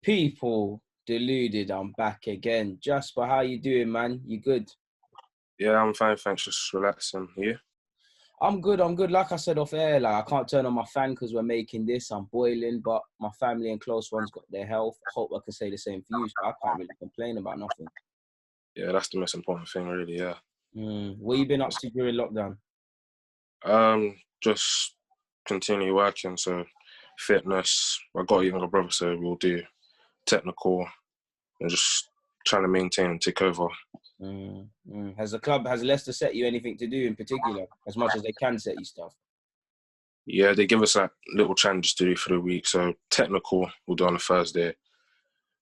People, Deluded, I'm back again. Jesper, how you doing, man? You good? Yeah, I'm fine, thanks. Just relaxing. You? I'm good, I'm good. Like I said off air, like I can't turn on my fan because we're making this. I'm boiling, but my family and close ones got their health. I hope I can say the same for you, so I can't really complain about nothing. Yeah, that's the most important thing, really, yeah. What you been up to during lockdown? Just continue working, so fitness. I got a younger brother, so we'll do technical and just trying to maintain and take over. Has Leicester set you anything to do in particular, as much as they can set you stuff? Yeah, they give us like little challenges to do for the week. So technical, we'll do on a Thursday.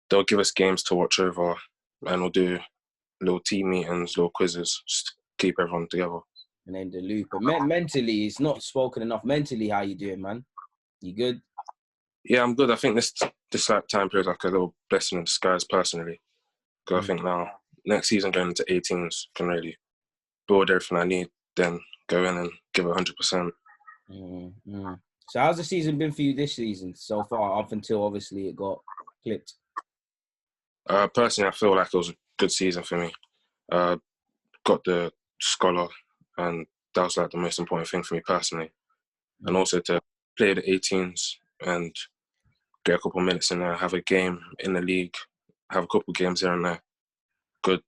They'll give us games to watch over, and we'll do little team meetings, little quizzes, just to keep everyone together. And then the loop. But mentally, it's not spoken enough. Mentally, how you doing, man? You good? Yeah, I'm good. I think this like time period is like a little blessing in disguise personally. Because I think now, next season going into 18s, can really build everything I need, then go in and give it 100%. So how's the season been for you this season so far, up until obviously it got clipped? Personally, I feel like it was a good season for me. Got the scholar, and that was like the most important thing for me personally. And also to play the 18s and get a couple of minutes in there, have a game in the league, have a couple of games here and there. Good,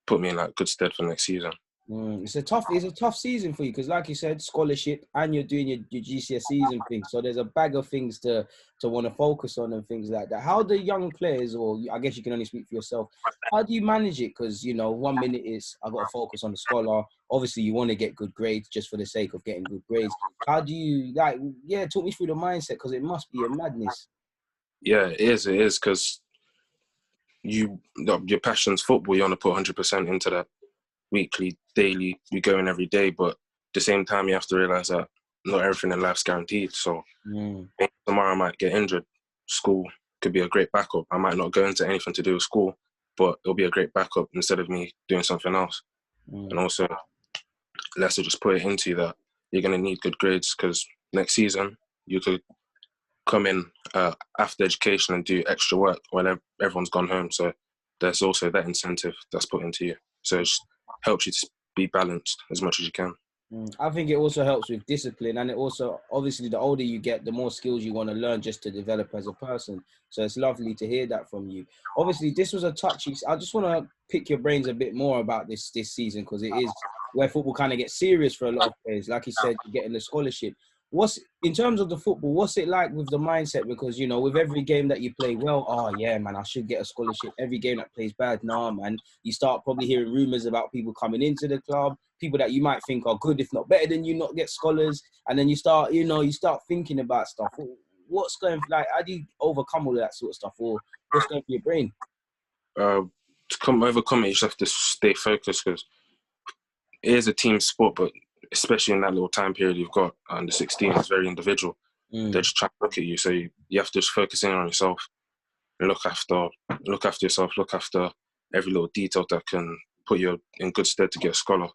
put me in like good stead for next season. It's a tough season for you because, like you said, scholarship and you're doing your GCSEs and things. So there's a bag of things to want to focus on and things like that. How do young players, or I guess you can only speak for yourself, how do you manage it? Because, 1 minute is I got to focus on the scholar. Obviously, you want to get good grades just for the sake of getting good grades. How do you, talk me through the mindset, because it must be a madness. Yeah, it is because your passion's football. You want to put 100% into that. Weekly, daily, you go in every day, but at the same time you have to realise that not everything in life's guaranteed. So maybe tomorrow I might get injured. School could be a great backup. I might not go into anything to do with school, but it'll be a great backup instead of me doing something else. And also, let's just put it into that you're going to need good grades, because next season you could come in after education and do extra work when everyone's gone home. So there's also that incentive that's put into you. So it's helps you to be balanced as much as you can. I think it also helps with discipline, and it also, obviously, the older you get, the more skills you want to learn just to develop as a person. So it's lovely to hear that from you. Obviously, this was a touchy. I just want to pick your brains a bit more about this season, because it is where football kind of gets serious for a lot of players. Like you said, you're getting the scholarship. In terms of the football, what's it like with the mindset? Because, with every game that you play well, oh yeah, man, I should get a scholarship. Every game that plays bad, nah, man. You start probably hearing rumours about people coming into the club, people that you might think are good, if not better than you, not get scholars. And then you start thinking about stuff. What's going, how do you overcome all of that sort of stuff? Or what's going through your brain? To overcome it, you just have to stay focused, because it is a team sport, but especially in that little time period you've got under 16, it's very individual. They're just trying to look at you, so you have to just focus in on yourself and look after yourself, look after every little detail that can put you in good stead to get a scholar.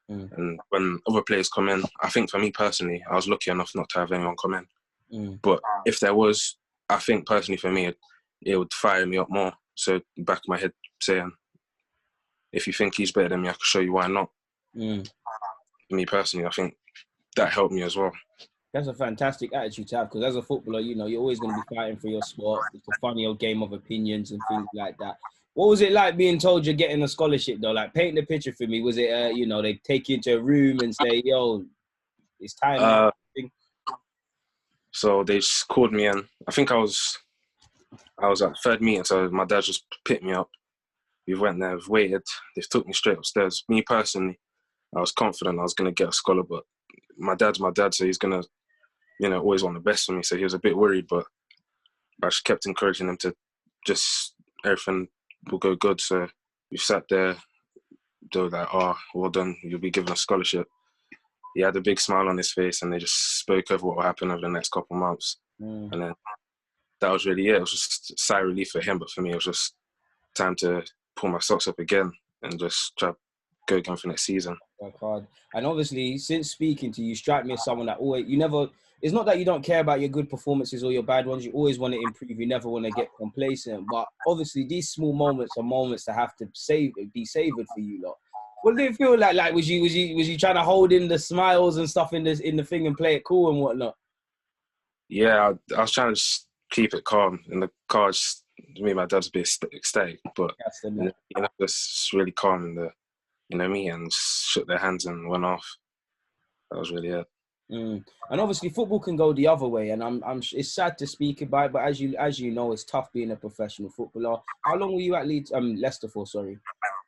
And when other players come in, I think for me personally, I was lucky enough not to have anyone come in. But if there was, I think personally for me, it would fire me up more. So back of my head saying, if you think he's better than me, I can show you why not. Me personally, I think that helped me as well. That's a fantastic attitude to have, because as a footballer, you're always going to be fighting for your spot. It's a funny old game of opinions and things like that. What was it like being told you're getting a scholarship, though? Like, paint the picture for me. Was it, they take you into a room and say, yo, it's time now? So they just called me in. I think I was at third meeting, so my dad just picked me up. We went there, we've waited. They took me straight upstairs. Me personally, I was confident I was going to get a scholar, but my dad's my dad, so he's going to, always want the best for me. So he was a bit worried, but I just kept encouraging him to just, everything will go good. So we sat there, they were like, oh, well done, you'll be given a scholarship. He had a big smile on his face, and they just spoke over what will happen over the next couple of months. And then that was really it. It was just a sigh of relief for him, but for me, it was just time to pull my socks up again and just try to go again for next season. Work hard. And obviously, since speaking to you, strike me as someone that always, you never it's not that you don't care about your good performances or your bad ones. You always want to improve. You never want to get complacent. But obviously, these small moments are moments that have to be savored for you lot. What did it feel like? Like, was you trying to hold in the smiles and stuff in the thing and play it cool and whatnot? Yeah, I was trying to just keep it calm. In the car, just me and my dad's a bit ecstatic, but just really calm in the, me, and just shook their hands and went off. That was really it. And obviously, football can go the other way, and it's sad to speak about it, but as you know, it's tough being a professional footballer. How long were you at Leicester for? Sorry.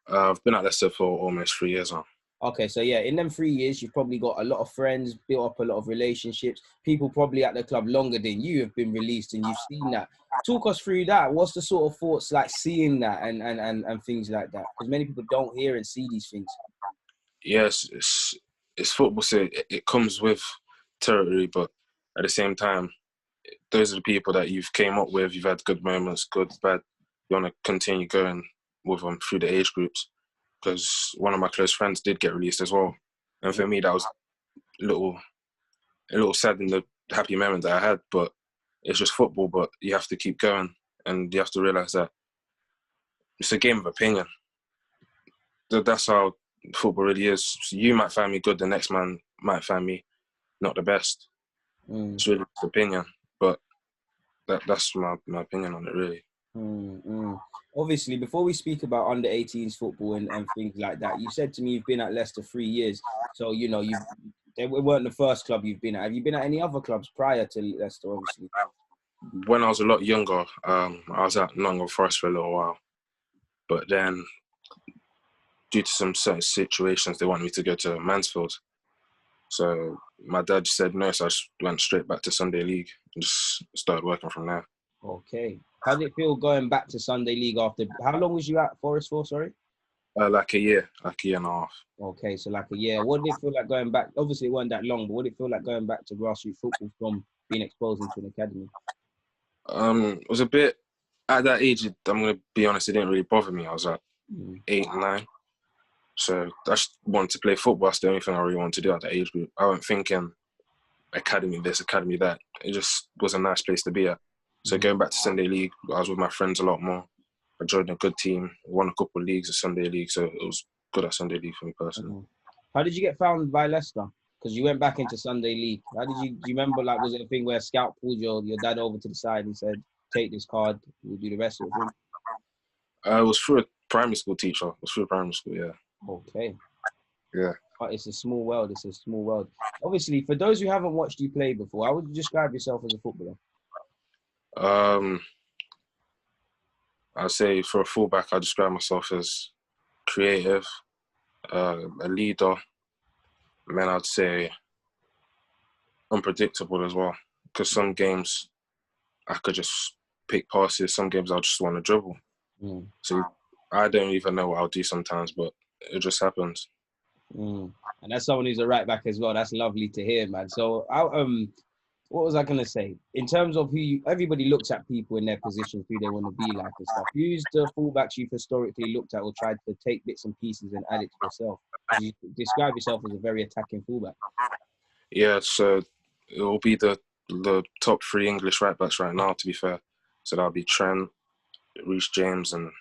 I've been at Leicester for almost 3 years now. Okay, so yeah, in them 3 years, you've probably got a lot of friends, built up a lot of relationships. People probably at the club longer than you have been released, and you've seen that. Talk us through that. What's the sort of thoughts like seeing that and things like that? Because many people don't hear and see these things. Yes, it's football, so it comes with territory, but at the same time, those are the people that you've came up with. You've had good moments, good, bad. You want to continue going with them through the age groups. Because one of my close friends did get released as well. And for me, that was a little sad in the happy moment that I had, but it's just football, but you have to keep going, and you have to realise that it's a game of opinion. That's how football really is. So you might find me good, the next man might find me not the best. It's really opinion, but that's my opinion on it, really. Obviously, before we speak about under-18s football and things like that, you said to me you've been at Leicester 3 years. So, they weren't the first club you've been at. Have you been at any other clubs prior to Leicester, obviously? When I was a lot younger, I was at Nottingham Forest for a little while. But then, due to some certain situations, they wanted me to go to Mansfield. So my dad just said no, so I just went straight back to Sunday League and just started working from there. Okay. How did it feel going back to Sunday League after? How long was you at Forest for? Sorry. Like a year and a half. Okay, so like a year. What did it feel like going back? Obviously, it wasn't that long, but what did it feel like going back to grassroots football from being exposed into an academy? It was a bit at that age. I'm gonna be honest, it didn't really bother me. I was at 8, 9, so I just wanted to play football. That's the only thing I really wanted to do at that age group. I wasn't thinking academy this, academy that. It just was a nice place to be at. So going back to Sunday League, I was with my friends a lot more. I joined a good team, won a couple of leagues at Sunday League, so it was good at Sunday League for me personally. How did you get found by Leicester? Because you went back into Sunday League. How did do you remember, like, was it a thing where a scout pulled your dad over to the side and said, take this card, we'll do the rest of the thing? It was through a primary school teacher. It was through primary school, yeah. Okay. Yeah. But it's a small world. It's a small world. Obviously, for those who haven't watched you play before, how would you describe yourself as a footballer? I'd say for a fullback, I describe myself as creative, a leader, and then I'd say unpredictable as well. Because some games I could just pick passes, some games I'll just want to dribble. So I don't even know what I'll do sometimes, but it just happens. And that's someone who's a right back as well. That's lovely to hear, man. So what was I going to say? In terms of everybody looks at people in their positions, who they want to be like and stuff. Who's the fullbacks you've historically looked at or tried to take bits and pieces and add it to yourself? You describe yourself as a very attacking fullback. Yeah, so it will be the top 3 English right backs right now, to be fair. So that'll be Trent, Reece James, and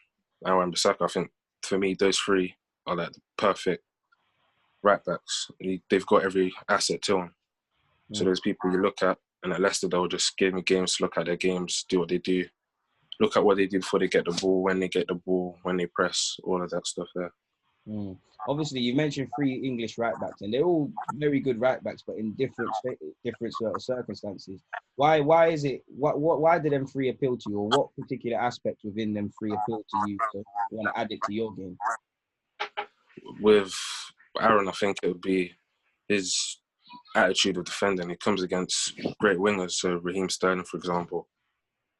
Wan-Bissaka. I think for me, those 3 are like the perfect right backs. They've got every asset to them. So there's people you look at, and at Leicester, they'll just give me games to look at their games, do what they do, look at what they do before they get the ball, when they get the ball, when they press, all of that stuff there. Obviously, you mentioned 3 English right backs, and they're all very good right backs, but in different sort of circumstances. Why is it? Why did them 3 appeal to you, or what particular aspects within them 3 appeal to you to want to add it to your game? With Aaron, I think it would be his attitude of defending. He comes against great wingers, so Raheem Sterling, for example.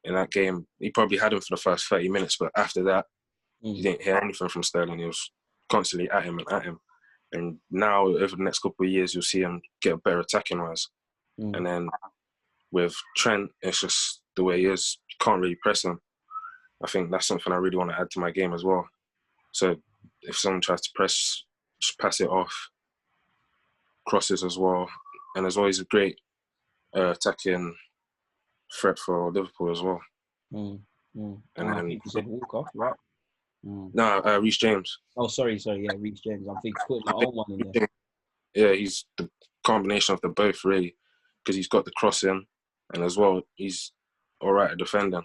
In that game, he probably had him for the first 30 minutes, but after that, you didn't hear anything from Sterling. He was constantly at him and at him. And now, over the next couple of years, you'll see him get better attacking-wise. And then with Trent, it's just the way he is. You can't really press him. I think that's something I really want to add to my game as well. So if someone tries to press, just pass it off. Crosses as well. And there's always a great attacking threat for Liverpool as well. Mm. And I then think you said Walker, right? Reece James. Oh, sorry, yeah, Reece James. I'm thinking putting my own one in there. Yeah, he's the combination of the both really, because he's got the crossing, and as well he's all right at defending.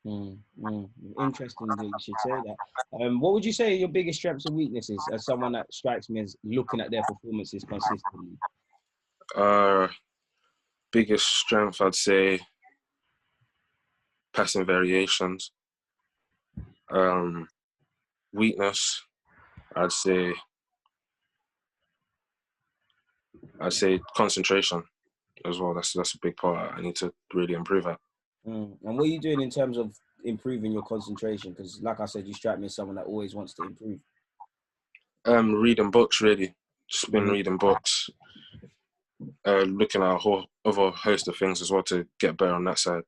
Interesting that you should say that. What would you say are your biggest strengths and weaknesses as someone that strikes me as looking at their performances consistently? Biggest strength, I'd say passing variations. Weakness, I'd say concentration as well. That's a big part I need to really improve at. And what are you doing in terms of improving your concentration? Because, like I said, you strike me as someone that always wants to improve. Reading books, really. Just been reading books, looking at a whole other host of things as well to get better on that side.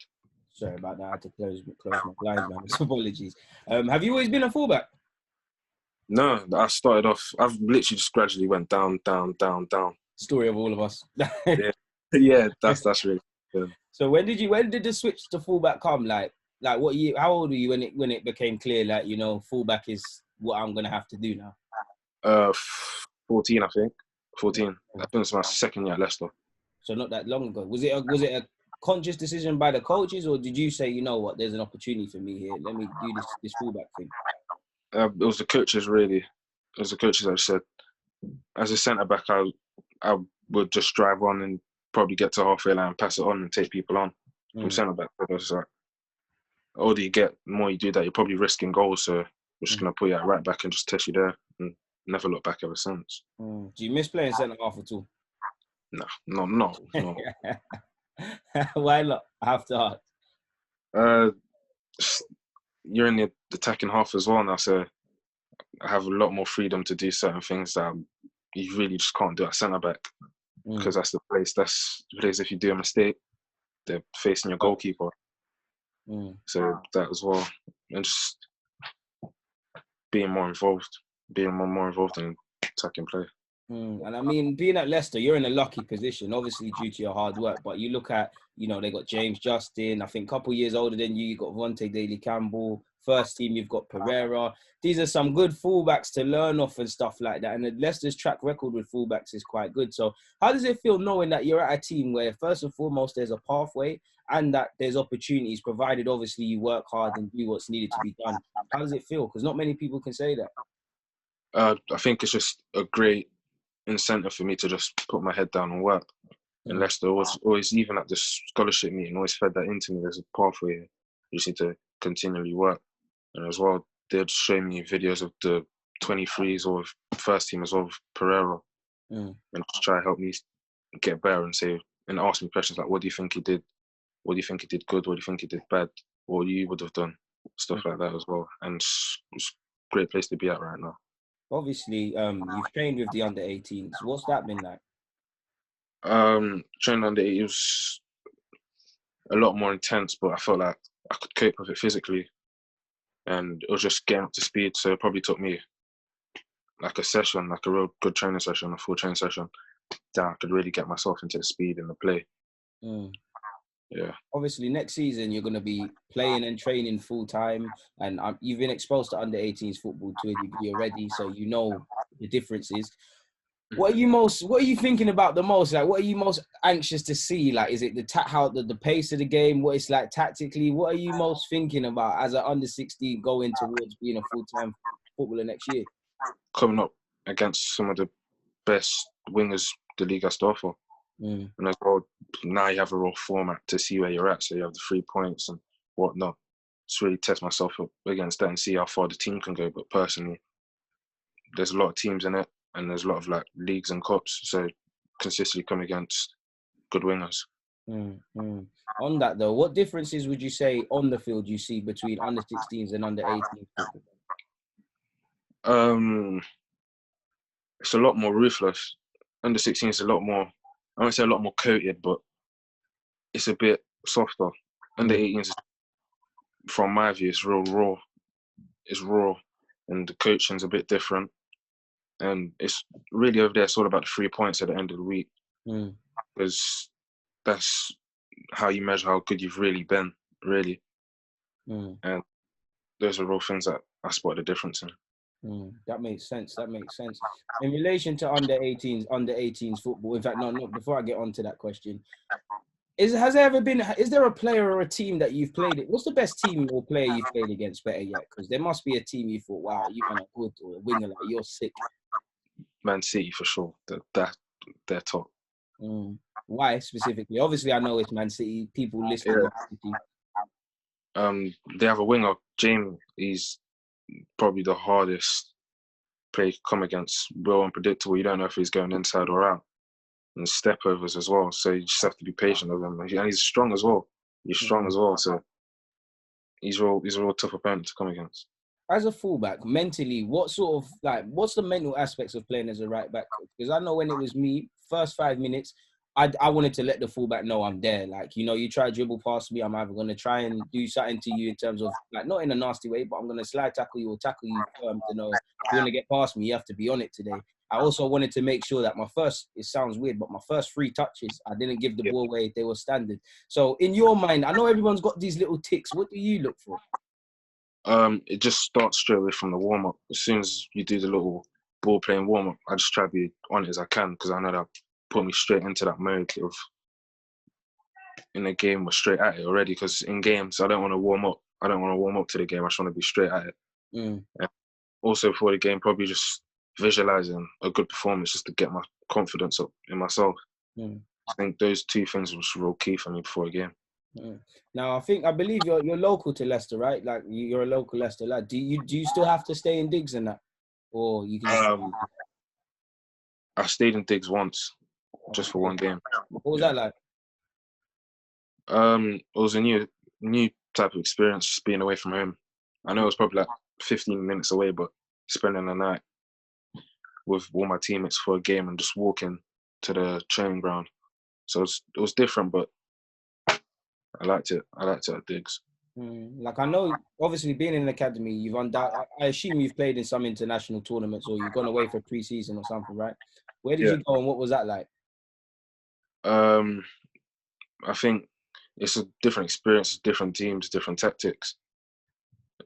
Sorry about that. I had to close my blinds, man. Apologies. Have you always been a fullback? No, I started off. I've literally just gradually went down. Story of all of us. yeah, that's really good. So when did the switch to fullback come? Like what year? How old were you when it became clear, like, you know, fullback is what I'm gonna have to do now? 14, I think. 14. I think it's my second year at Leicester. So not that long ago. Was it a conscious decision by the coaches, or did you say, you know what, there's an opportunity for me here, let me do this fullback thing? It was the coaches, really. It was the coaches that said, as a centre back, I would just drive on and probably get to halfway line and pass it on and take people on from centre back. But it was like, the older you get, the more you do that, you're probably risking goals. So we're just gonna put you at right back and just test you there, and never look back ever since. Do you miss playing centre half at all? No. Why not? I have to ask. You're in the attacking half as well now, so I have a lot more freedom to do certain things that you really just can't do at centre back, because that's the place. If you do a mistake, they're facing your goalkeeper. So that as well, and just being more involved in attacking play. And I mean, being at Leicester, you're in a lucky position, obviously due to your hard work. But you look at, you know, they got James Justin. I think a couple of years older than you, you got Vontae Daly-Campbell. First team, you've got Pereira. These are some good fullbacks to learn off and stuff like that. And Leicester's track record with fullbacks is quite good. So how does it feel knowing that you're at a team where, first and foremost, there's a pathway and that there's opportunities, provided obviously you work hard and do what's needed to be done? How does it feel? Because not many people can say that. I think it's just a great incentive for me to just put my head down and work. And Leicester always, even at the scholarship meeting, always fed that into me. There's a pathway. You just need to continually work. And as well, they'd show me videos of the 23s or first team as well, with Pereira, and just try to help me get better and ask me questions like, what do you think he did? What do you think he did good? What do you think he did bad? What you would have done? Stuff like that as well. And it's a great place to be at right now. Obviously, you've trained with the under-18s. What's that been like? Training under 18 was a lot more intense, but I felt like I could cope with it physically, and it was just getting up to speed. So it probably took me like a real good training session, a full training session, that I could really get myself into the speed in the play. Yeah. Obviously, next season you're going to be playing and training full time, and you've been exposed to under-18s football to a degree already, so you know the differences. What are you thinking about the most? Like, what are you most anxious to see? Like, is it the pace of the game? What it's like tactically? What are you most thinking about as an under-16 going towards being a full-time footballer next year? Coming up against some of the best wingers the league has to offer. And as well, now you have a real format to see where you're at. So you have the 3 points and whatnot. Just really test myself up against that and see how far the team can go. But personally, there's a lot of teams in it, and there's a lot of like leagues and cups. So consistently come against good wingers. On that though, what differences would you say on the field you see between under-16s and under-18s? It's a lot more ruthless. Under-16 is a lot more, I won't say a lot more coated, but it's a bit softer. Under-18s, from my view, it's real raw. It's raw, and the coaching's a bit different. And it's really over there, it's all about the 3 points at the end of the week. Because that's how you measure how good you've really been, really. And those are real things that I spotted a difference in. That makes sense. That makes sense. In relation to under-18s football, in fact, no, before I get on to that question, is there a player or a team that you've played it? What's the best team or player you've played against, better yet? Because there must be a team you thought, wow, you man are good, or a winger, like, you're sick. Man City, for sure. They're top. Why specifically? Obviously, I know it's Man City. People listed Man City. They have a winger, Jamie. He's probably the hardest player to come against. Real unpredictable. You don't know if he's going inside or out. And step overs as well. So you just have to be patient with him. And he's strong as well. He's strong as well. So he's a real tough opponent to come against. As a fullback, mentally, what's the mental aspects of playing as a right back? Because I know when it was me, first 5 minutes, I wanted to let the fullback know I'm there. Like, you try to dribble past me, I'm either going to try and do something to you in terms of, like, not in a nasty way, but I'm going to slide tackle you or tackle you firm to know if you want to get past me, you have to be on it today. I also wanted to make sure that it sounds weird, but my first 3 touches, I didn't give the ball away. They were standard. So in your mind, I know everyone's got these little ticks. What do you look for? It just starts straight away from the warm-up. As soon as you do the little ball-playing warm-up, I just try to be on it as I can, because I know that put me straight into that mode of, in the game, we're straight at it already, because in games, I don't want to warm up. I don't want to warm up to the game. I just want to be straight at it. And also before the game, probably just visualising a good performance just to get my confidence up in myself. I think those 2 things was real key for me before a game. Now, I believe you're local to Leicester, right? Like, you're a local Leicester lad. Do you still have to stay in digs and that, or you can? I stayed in digs once, just for one game. What was that like? It was a new type of experience, just being away from home. I know it was probably like 15 minutes away, but spending the night with all my teammates for a game and just walking to the training ground. So it was different, but I liked it. I liked it at digs. Like, I know, obviously, being in an academy, I assume you've played in some international tournaments, or you've gone away for pre-season or something, right? Where did you go, and what was that like? I think it's a different experience, different teams, different tactics,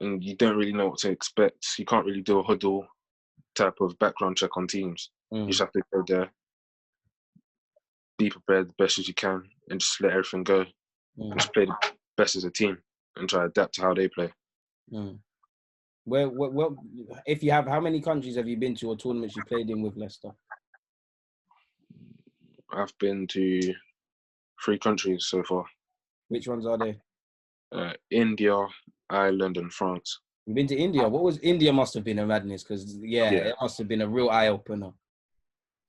and you don't really know what to expect. You can't really do a huddle type of background check on teams. You just have to go there, be prepared the best as you can, and just let everything go. And just play the best as a team and try to adapt to how they play. Where, if you have, how many countries have you been to, or tournaments you played in with Leicester? I've been to 3 countries so far. Which ones are they? India, Ireland, and France. You've been to India. India must have been a madness, because it must have been a real eye opener.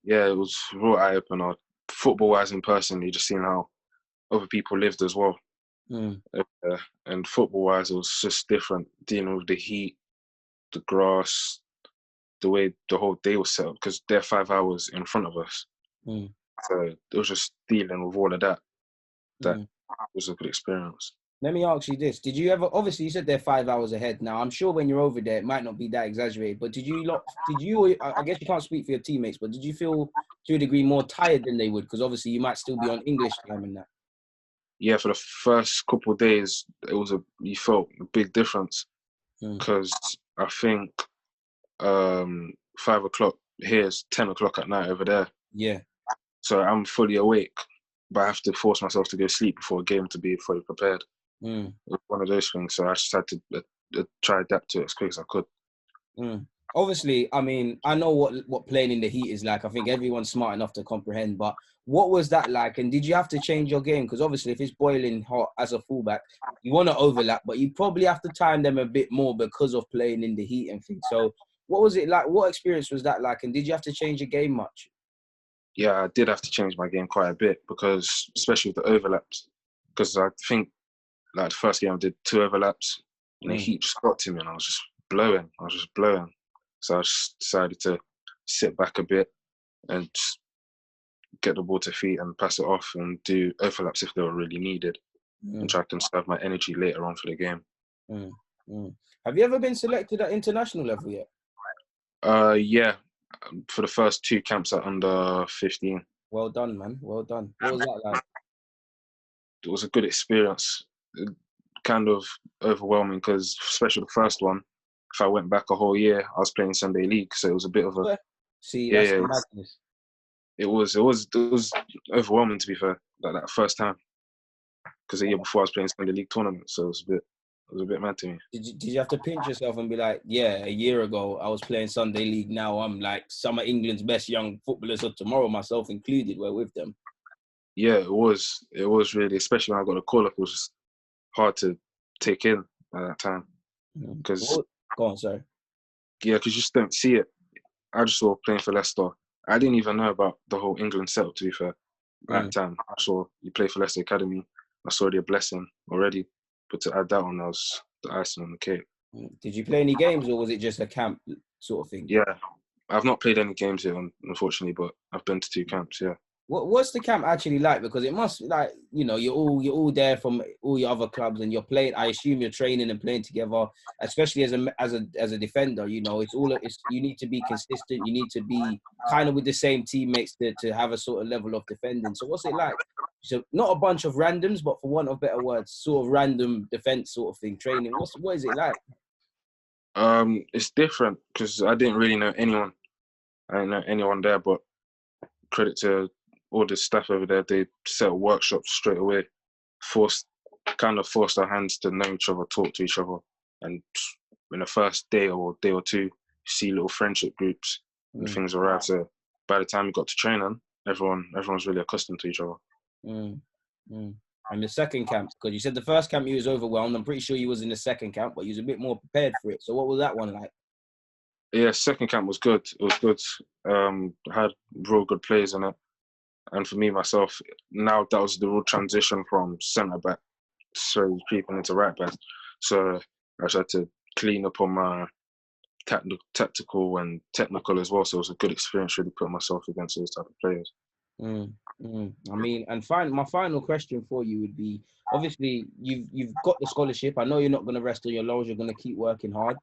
Yeah, it was a real eye opener. Football wise and personally, just seeing how other people lived as well. And football wise, it was just different, dealing with the heat, the grass, the way the whole day was set up, because they're 5 hours in front of us. So it was just dealing with all of that. That was a good experience. Let me ask you this. Did you ever, obviously you said they're 5 hours ahead. Now, I'm sure when you're over there, it might not be that exaggerated, but I guess you can't speak for your teammates, but did you feel to a degree more tired than they would? Because obviously you might still be on English time and that. Yeah, for the first couple of days, you felt a big difference, because I think 5 o'clock here is 10 o'clock at night over there. Yeah. So I'm fully awake, but I have to force myself to go sleep before a game to be fully prepared. It was one of those things. So I just had to try to adapt to it as quick as I could. Obviously, I mean, I know what playing in the heat is like. I think everyone's smart enough to comprehend. But what was that like? And did you have to change your game? Because obviously, if it's boiling hot as a fullback, you want to overlap, but you probably have to time them a bit more because of playing in the heat and things. So what was it like? What experience was that like? And did you have to change your game much? Yeah, I did have to change my game quite a bit, because especially with the overlaps. Because I think like the first game I did 2 overlaps, and the heat just got to me, and I was just blowing. So I just decided to sit back a bit and just get the ball to feet and pass it off, and do overlaps if they were really needed, and try to conserve my energy later on for the game. Have you ever been selected at international level yet? Yeah, for the first 2 camps at under 15. Well done, man. Well done. What was that like? it was a good experience. Kind of overwhelming because, especially the first one, if I went back a whole year, I was playing Sunday League, so it was a bit of a that's the madness. It was overwhelming, to be fair, like that first time, because the year before I was playing Sunday League tournament, so it was a bit mad to me. Did you have to pinch yourself and be like, yeah, a year ago I was playing Sunday League, now I'm like some of England's best young footballers of tomorrow, myself included, we're with them? Yeah, it was really, especially when I got a call up, it was just hard to take in at that time. Because go on, sorry. Yeah, because you just don't see it. I just saw playing for Leicester. I didn't even know about the whole England setup, to be fair, at that time. I saw you play for Leicester Academy. I saw the blessing already. But to add that on, that was the icing on the cake. Did you play any games, or was it just a camp sort of thing? Yeah. I've not played any games here, unfortunately, but I've been to 2 camps, yeah. What's the camp actually like? Because it must, like, you know, you're all there from all your other clubs, and you're playing. I assume you're training and playing together, especially as a defender. You know, you need to be consistent. You need to be kind of with the same teammates to have a sort of level of defending. So what's it like? So not a bunch of randoms, but for want of better words, sort of random defense sort of thing. Training. What is it like? It's different because I didn't really know anyone. I didn't know anyone there, but credit to all the staff over there. They set up workshops straight away, forced our hands to know each other, talk to each other, and in the first day or two, you see little friendship groups and things are right. So by the time we got to training, everyone's really accustomed to each other. And the second camp, because you said the first camp you was overwhelmed. I'm pretty sure you was in the second camp, but you was a bit more prepared for it. So what was that one like? Yeah, second camp was good. It was good. I had real good players in it. And for me, myself, now that was the real transition from centre-back, so creeping into right-back. So I just had to clean up on my tactical and technical as well. So it was a good experience really putting myself against those type of players. I mean, and my final question for you would be, obviously you've got the scholarship. I know you're not going to rest on your laurels. You're going to keep working hard.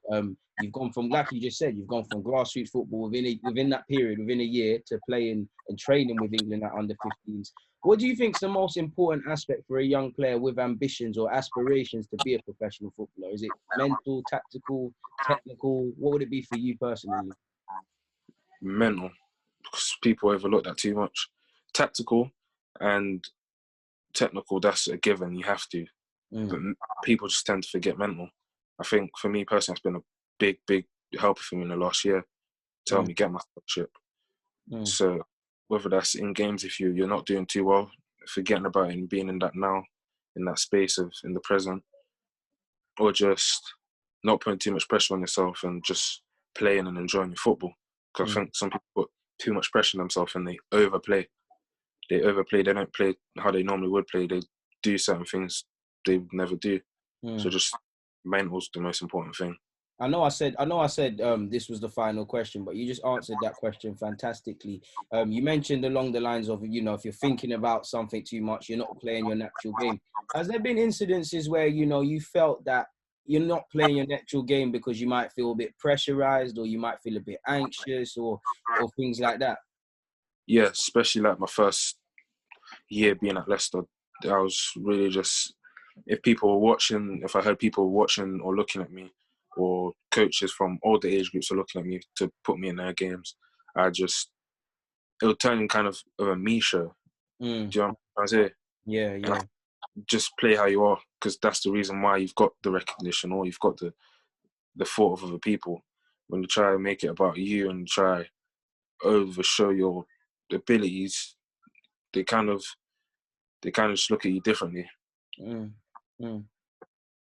You've gone from, like you just said, you've gone from grassroots football within that period, within a year, to playing and training with England at under 15s. What do you think is the most important aspect for a young player with ambitions or aspirations to be a professional footballer? Is it mental, tactical, technical? What would it be for you personally? Mental, because people overlook that too much. Tactical and technical, that's a given. You have to. But people just tend to forget mental. I think for me personally, it's been a big helper for me in the last year to help me get my scholarship. So whether that's in games, if you're not doing too well, forgetting about it and being in that now, in that space of in the present, or just not putting too much pressure on yourself and just playing and enjoying your football. Because I think some people put too much pressure on themselves and they overplay. They don't play how they normally would play. They do certain things they would never do. So just mental's the most important thing. I know I said this was the final question, but you just answered that question fantastically. You mentioned along the lines of, you know, if you're thinking about something too much, you're not playing your natural game. Has there been incidences where, you know, you felt that you're not playing your natural game because you might feel a bit pressurized, or you might feel a bit anxious, or things like that? Yeah, especially like my first year being at Leicester, I was really just, if I heard people watching or looking at me, or coaches from all the age groups are looking at me to put me in their games, it would turn in kind of a me show. Do you know what I'm saying? Yeah. And just play how you are, because that's the reason why you've got the recognition, or you've got the thought of other people. When you try to make it about you and try overshow your abilities, they kind of just look at you differently.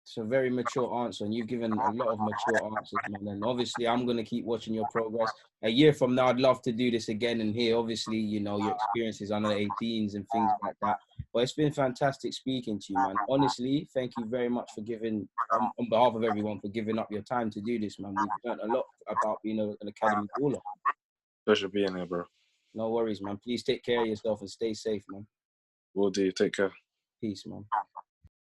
It's a very mature answer, and you've given a lot of mature answers, man. And obviously, I'm going to keep watching your progress. A year from now, I'd love to do this again and hear, obviously, you know, your experiences under 18s and things like that. But it's been fantastic speaking to you, man. Honestly, thank you very much for giving, on behalf of everyone, for giving up your time to do this, man. We've learned a lot about being an academy baller. Pleasure being here, bro. No worries, man. Please take care of yourself and stay safe, man. Will do. Take care. Peace, man.